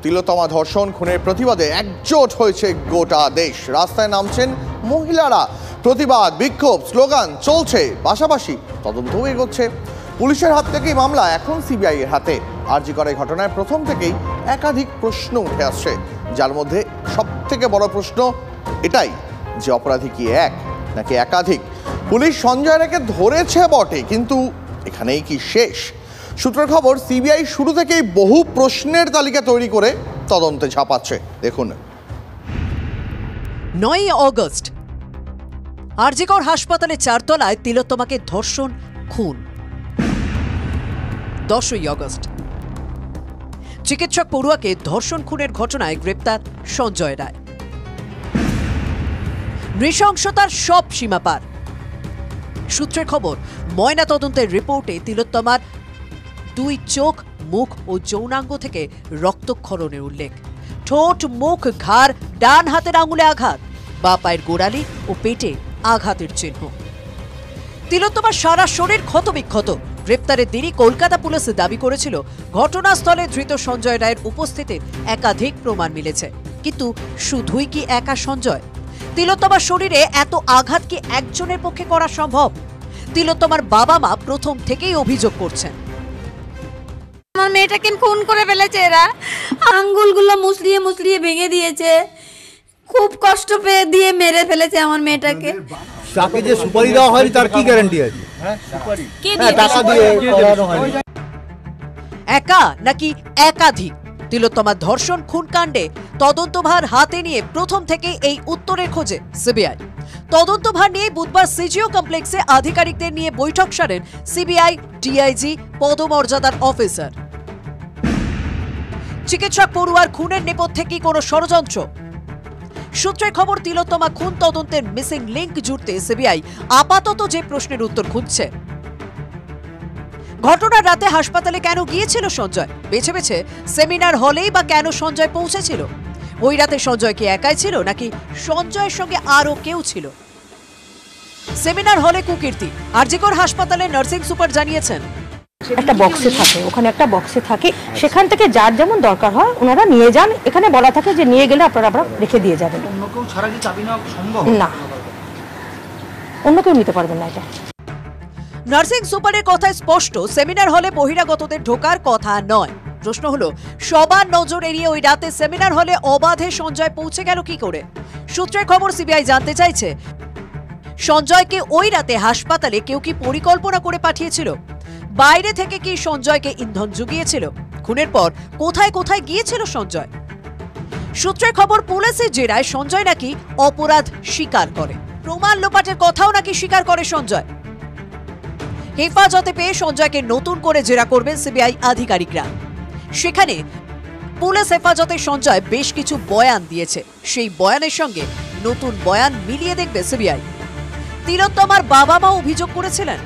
তিলোত্তমা ধর্ষণ খুনের প্রতিবাদে একজোট হয়েছে গোটা দেশ। রাস্তায় নামছেন মহিলারা, প্রতিবাদ, বিক্ষোভ, স্লোগান চলছে, পাশাপাশি তদন্তও এগোচ্ছে। পুলিশের হাত থেকেই মামলা এখন সিবিআই এর হাতে। আরজি করা ঘটনায় প্রথম থেকেই একাধিক প্রশ্ন উঠে আসছে, যার মধ্যে সব থেকে বড় প্রশ্ন এটাই যে অপরাধী কি এক নাকি একাধিক। পুলিশ সঞ্জয় রায়কে ধরেছে বটে, কিন্তু এখানেই কি শেষ? সূত্রের খবর, সিবিআই শুরু থেকেই বহু প্রশ্নের তালিকা তৈরি করে তদন্তে ঝাঁপাচ্ছে। দেখুন। 9 অগস্ট আরজিকর হাসপাতালে 4 তলায় তিলোত্তমাকে ধর্ষণ খুন। 10ই অগস্ট চিকিৎসক পড়ুয়াকে ধর্ষণ খুনের ঘটনায় গ্রেপ্তার সঞ্জয় রায়। নৃশংসতার সব সীমা পার। সূত্রের খবর, ময়না তদন্তের রিপোর্টে তিলোত্তমার 2 চোখ, মুখ ও যৌনাঙ্গ থেকে রক্তক্ষরণের উল্লেখ। ঠোঁট, মুখ, ঘাড়, ডান হাতের আঙুলে আঘাত, বা পায়ের গোড়ালি ও পেটে আঘাতের চিহ্ন। তিলোত্তমার সারা শরীর ক্ষতবিক্ষত। গ্রেপ্তারের দিনই কলকাতা পুলিশ দাবি করেছিল ঘটনাস্থলে ধৃত সঞ্জয় রায়ের উপস্থিতির একাধিক প্রমাণ মিলেছে। কিন্তু শুধুই কি একা সঞ্জয়? তিলোত্তমার শরীরে এত আঘাত কি একজনের পক্ষে করা সম্ভব? তিলোত্তমার বাবা মা প্রথম থেকেই অভিযোগ করছেন, আমার মেয়েটাকে খুন করে ফেলেছে এরা, আঙ্গুলগুলো মুসলিয়ে মুসলিয়ে ভেঙে দিয়েছে, খুব কষ্ট পেয়ে দিয়ে মেরে ফেলেছে আমার মেয়েটাকে। তাকে যে সুপারি দেওয়া হয়নি তার কি গ্যারান্টি আছে? টাকা দিয়ে করানো হয়নি। একা নাকি একাধিক? তিলোত্তমার ধর্ষণ খুন কাণ্ডে তদন্তভার হাতে নিয়ে প্রথম থেকে এই উত্তরের খোঁজে সিবিআই। তদন্তভার নিয়ে বুধবার সিজিও কমপ্লেক্সে আধিকারিকদের নিয়ে বৈঠক সারেন সিবিআই ডিআইজি পদমর্যাদার অফিসার। চিকিৎসক পড়ুয়ার খুনের নেপথ্যে কি কোনো ষড়যন্ত্র? সূত্রের খবর, তিলোত্তমা খুন তদন্তের মিসিং লিংক জুড়তে সিবিআই আপাতত যে প্রশ্নের উত্তর খুঁজছে। ঘটনার রাতে হাসপাতালে কেন গিয়েছিল সঞ্জয়? বেছে বেছে সেমিনার হলেই বা কেন সঞ্জয় পৌঁছেছিল? ওই রাতে সঞ্জয় কি একাই ছিল নাকি সঞ্জয়ের সঙ্গে আরো কেউ ছিল? সেমিনার হলে কুকীর্তি। আরজিকর হাসপাতালে নার্সিং সুপার জানিয়েছেন, একটা বক্সে থাকে, ওখানে একটা বক্সে থাকে, সেখান থেকে যার যেমন দরকার হয় ওনারা নিয়ে যান। এখানে বলা থাকে যে নিয়ে গেলে আপনারা রেখে দিয়ে যাবেন। অন্য কেউ ছাড়া কি চাবি নেওয়া সম্ভব? না, অন্য কেউ নিতে পারবেন না এটা। নার্সিং সুপারের কথায় স্পষ্ট, সেমিনার হলে বহিরাগতদের ঢোকার কথা নয়। প্রশ্ন হলো, সবার নজর এড়িয়ে ওই রাতে সেমিনার হলে অবাধে সঞ্জয় পৌঁছে গেল কি করে? সূত্রের খবর, সিবিআই জানতে চাইছে সঞ্জয়কে ওই রাতে হাসপাতালে কেউ কি পরিকল্পনা করে পাঠিয়েছিল? বাইরে থেকে কি সঞ্জয়কে ইন্ধন জুগিয়েছিল? খুনের পর কোথায় কোথায় গিয়েছিল সঞ্জয়? সূত্রের খবর, পুলিশের জেরায় সঞ্জয় নাকি অপরাধ স্বীকার করে। প্রমাণ লোপাটের কথাও নাকি স্বীকার করে সঞ্জয়। হেফাজতে পেয়ে সঞ্জয়কে নতুন করে জেরা করবেন সিবিআই আধিকারিকরা। সেখানে পুলিশ হেফাজতে সঞ্জয় বেশ কিছু বয়ান দিয়েছে। সেই বয়ানের সঙ্গে নতুন বয়ান মিলিয়ে দেখবে সিবিআই। তিলোত্তমার বাবা মা অভিযোগ করেছিলেন,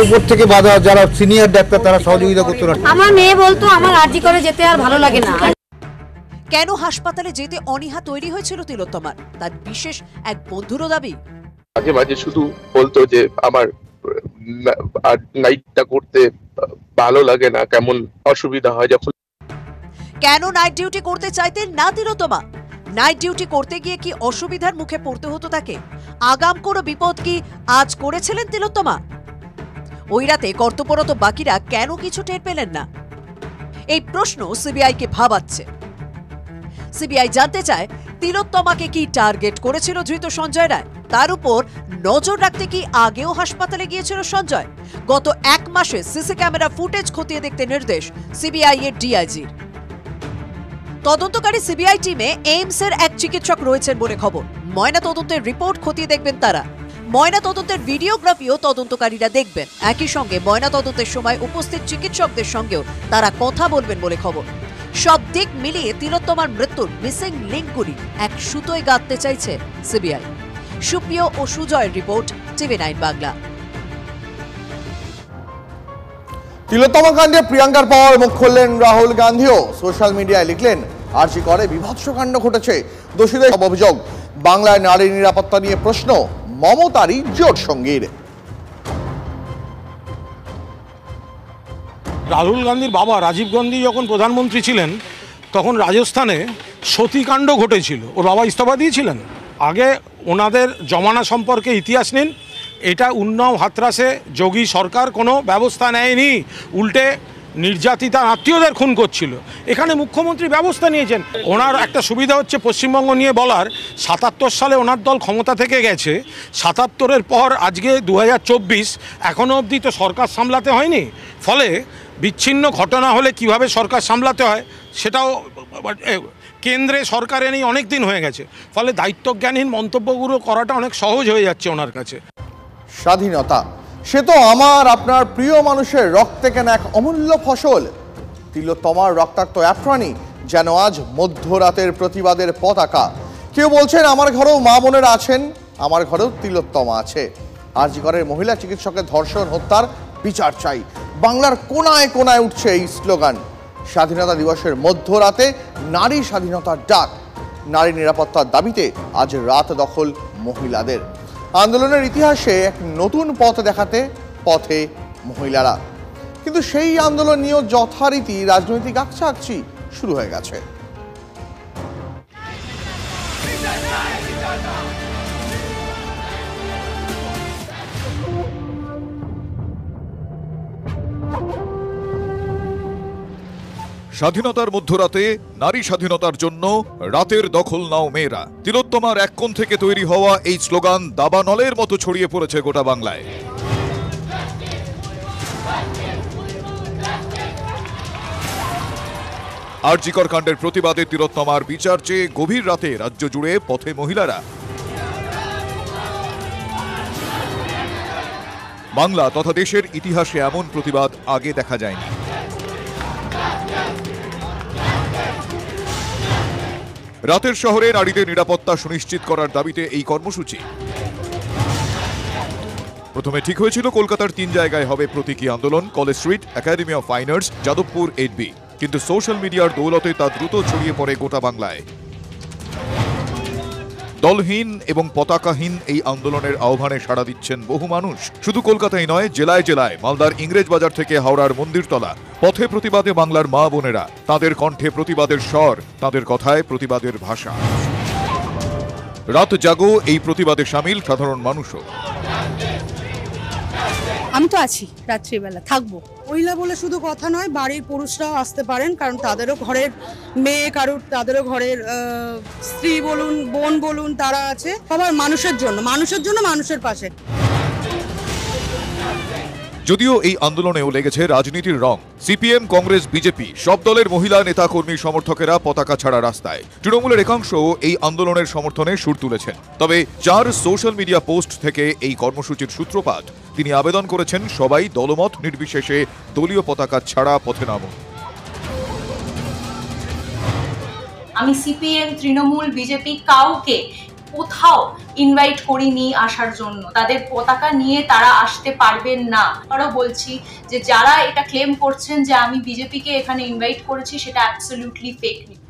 উপর থেকে বাধা, যারা সিনিয়র ডাক্তার তারা সহযোগিতা করতে না। আমার মেয়ে বলতো আমার আরজি করে যেতে আর ভালো লাগে না। কেন হাসপাতালে যেতে অনীহা তৈরি হয়েছিল তিলোত্তমার? তার বিশেষ এক বন্ধুরও দাবি, মাঝে মাঝে শুধু বলতো যে আমার নাইটটা করতে ভালো লাগে না, কেমন অসুবিধা হয় যখন। কেন নাইট ডিউটি করতে চাইতেন না তিলোত্তমা? নাইট ডিউটি করতে গিয়ে কি অসুবিধার মুখে পড়তে হতো তাকে? আগাম কোনো বিপদ কি আজ করেছিলেন তিলোত্তমা? ওই রাতে কর্তব্যরত বাকিরা কেন কিছু টের পেলেন না? এই প্রশ্ন সিবিআইকে ভাবাচ্ছে। সিবিআই জানতে চায়, তিলোত্তমাকে কি টার্গেট করেছিল ধৃত সঞ্জয় রায়? তার উপর নজর রাখতে কি আগেও হাসপাতালে গিয়েছিল সঞ্জয়? গত 1 মাসে সিসি ক্যামেরা ফুটেজ খতিয়ে দেখতে নির্দেশ সিবিআই এর ডিআইজির। তদন্তকারী সিবিআই টিমে এইমসের এক চিকিৎসক রয়েছেন বলে খবর। ময়না তদন্তের রিপোর্ট খতিয়ে দেখবেন তারা। ময়না তদন্তের ভিডিওগ্রাফিও তদন্তকারীরা দেখবেন। একই সঙ্গে ময়না তদন্তের সময় উপস্থিত চিকিৎসকদের সঙ্গেও তারা কথা বলবেন বলে খবর। সব দিক মিলিয়ে তিলোত্তমার মৃত্যুর মিসিং লিঙ্কগুলি এক সুতোয় গাঁথতে চাইছে সিবিআই। সুপ্রিয় ও সুজয়ের রিপোর্ট, TV9 বাংলা। তিলোত্তমা কাণ্ডে প্রিয়াঙ্কার পর মুখ খুললেন রাহুল গান্ধীও। সোশ্যাল মিডিয়ায় লিখলেন, আরজি করে বিভৎস কাণ্ড ঘটেছে, দোষীদের অভিযোগ। বাংলায় নারী নিরাপত্তা নিয়ে প্রশ্ন মমতারই জোট সঙ্গীর। রাহুল গান্ধীর বাবা রাজীব গান্ধী যখন প্রধানমন্ত্রী ছিলেন তখন রাজস্থানে সতীকাণ্ড ঘটেছিল, ওর বাবা ইস্তফা দিয়েছিলেন। আগে ওনাদের জমানা সম্পর্কে ইতিহাস নিন। এটা উন্নাও হাতরাসে যোগী সরকার কোনো ব্যবস্থা নেয়নি, উল্টে নির্যাতিতা আত্মীয়দের খুন করছিল। এখানে মুখ্যমন্ত্রী ব্যবস্থা নিয়েছেন। ওনার একটা সুবিধা হচ্ছে পশ্চিমবঙ্গ নিয়ে বলার, ৭৭ সালে ওনার দল ক্ষমতা থেকে গেছে, ৭৭-এর পর আজকে ২০২৪, এখনও অবধি তো সরকার সামলাতে হয়নি। ফলে বিচ্ছিন্ন ঘটনা হলে কিভাবে সরকার সামলাতে হয় সেটাও কেন্দ্রে সরকারে নেই, অনেক দিন হয়ে গেছে। ফলে দায়িত্বজ্ঞানহীন মন্তব্যগুলো করাটা অনেক সহজ হয়ে যাচ্ছে ওনার কাছে। স্বাধীনতা সে তো আমার আপনার প্রিয় মানুষের রক্তে কেনা এক অমূল্য ফসল। তিলোত্তমার রক্তাক্ত অ্যাপ্রাণী যেন আজ মধ্যরাতের প্রতিবাদের পতাকা। কেউ বলছেন আমার ঘরেও মা বোনেরা আছেন, আমার ঘরেও তিলোত্তমা আছে। আরজি করের মহিলা চিকিৎসকের ধর্ষণ হত্যার বিচার চাই। বাংলার কোনায় কোনায় উঠছে এই স্লোগান। স্বাধীনতা দিবসের মধ্যরাতে নারী স্বাধীনতার ডাক। নারী নিরাপত্তার দাবিতে আজ রাত দখল মহিলাদের। আন্দোলনের ইতিহাসে এক নতুন পথ দেখাতে পথে মহিলারা। কিন্তু সেই আন্দোলন নিয়েও যথারীতি রাজনৈতিক আকচাকচি শুরু হয়ে গেছে। স্বাধীনতার মধ্যরাতে নারী স্বাধীনতার জন্য রাতের দখল নাও মেয়েরা। তিলোত্তমার এক কোণ থেকে তৈরি হওয়া এই স্লোগান দাবানলের মতো ছড়িয়ে পড়েছে গোটা বাংলায়। আরজি কর কাণ্ডের প্রতিবাদে তিলোত্তমার বিচার চেয়ে গভীর রাতে রাজ্য জুড়ে পথে মহিলারা। বাংলা তথা দেশের ইতিহাসে এমন প্রতিবাদ আগে দেখা যায়নি। রাতের শহরে নারীদের নিরাপত্তা সুনিশ্চিত করার দাবিতে এই কর্মসূচি। প্রথমে ঠিক হয়েছিল কলকাতার ৩ জায়গায় হবে প্রতীকী আন্দোলন, college street, academy of fine arts, Jadavpur 8B। কিন্তু সোশ্যাল মিডিয়ার দৌলতে তা দ্রুত ছড়িয়ে পড়ে গোটা বাংলায়। দলহীন এবং পতাকাহীন এই আন্দোলনের আহ্বানে সাড়া দিচ্ছেন বহু মানুষ। শুধু কলকাতায় নয়, জেলায় জেলায়, মালদার ইংরেজবাজার থেকে হাওড়ার মন্দিরতলা, পথে প্রতিবাদে বাংলার মা বোনেরা। তাদের কণ্ঠে প্রতিবাদের স্বর, তাদের কথায় প্রতিবাদের ভাষা। রাত জাগো এই প্রতিবাদে সামিল সাধারণ মানুষও। আমি তো আছি, রাত্রিবেলা থাকবো। মহিলা বলে শুধু কথা নয়, বাড়ির পুরুষরাও আসতে পারেন, কারণ তাদেরও ঘরের মেয়ে, কারুর তাদেরও ঘরের স্ত্রী বলুন, বোন বলুন, তারা আছে। সবার মানুষের জন্য, মানুষের পাশে। যদিও এই আন্দোলনেও লেগেছে রাজনীতির রং। সিপিএম, কংগ্রেস, বিজেপি সব দলের মহিলা নেতা কর্মী সমর্থকেরা পতাকা ছাড়া রাস্তায়। তৃণমূলের একাংশ এই আন্দোলনের সমর্থনে সুর তুলেছেন। তবে যার সোশ্যাল মিডিয়া পোস্ট থেকে এই কর্মসূচির সূত্রপাত, তিনি আবেদন করেছেন সবাই দলমত নির্বিশেষে দলীয় পতাকা ছাড়া পথে নামুন। আমি সিপিএম, তৃণমূল, বিজেপি কাউকে কোথাও ইনভাইট করিনি আসার জন্য। তাদের পতাকা নিয়ে তারা আসতে পারবেন না। আরও বলছি যে যারা এটা ক্লেম করছেন যে আমি বিজেপিকে এখানে ইনভাইট করেছি, সেটা অ্যাবসলিউটলি ফেক নিউজ।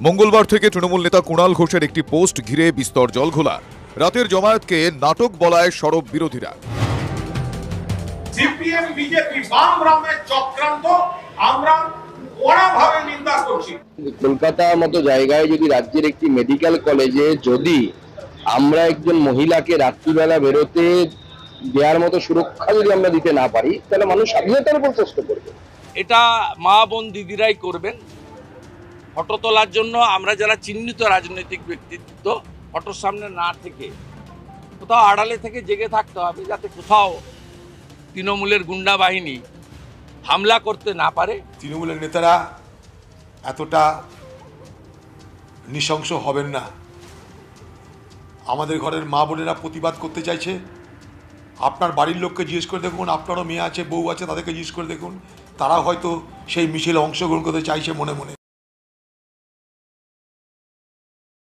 মঙ্গলবার থেকে তৃণমূল নেতা কুণাল ঘোষের একটি পোস্ট ঘিরে বিস্তর জলঘোলা। রাতের জমায়েতকে নাটক বলায় সরব বিরোধীরা। সিপিএম, বিজেপি, বামরামের চক্রান্ত আমরা কড়াভাবে নিন্দা করছি। কলকাতার মতো জায়গায় যদি রাজ্যের একটি মেডিকেল কলেজে যদি আমরা একজন মহিলাকে রাত্রিবেলা বেরোতে দেওয়ার মতো সুরক্ষা যদি আমরা দিতে না পারি, তাহলে মানুষ স্বাধীনতার উপর প্রশ্ন করবে। এটা মা বোন দিদিরাই করবেন। ফটো তোলার জন্য আমরা যারা চিহ্নিত রাজনৈতিক ব্যক্তিত্ব, ফটোর সামনে না থেকে কোথাও আড়ালে থেকে জেগে থাকতে হবে, যাতে কোথাও তৃণমূলের গুন্ডা বাহিনী হামলা করতে না পারে। তৃণমূলের নেতারা এতটা নৃশংস হবেন না। আমাদের ঘরের মা বোনেরা প্রতিবাদ করতে চাইছে। আপনার বাড়ির লোককে জিজ্ঞেস করে দেখুন, আপনারও মেয়ে আছে, বউ আছে, তাদেরকে জিজ্ঞেস করে দেখুন, তারা হয়তো সেই মিছিলে অংশগ্রহণ করতে চাইছে মনে মনে।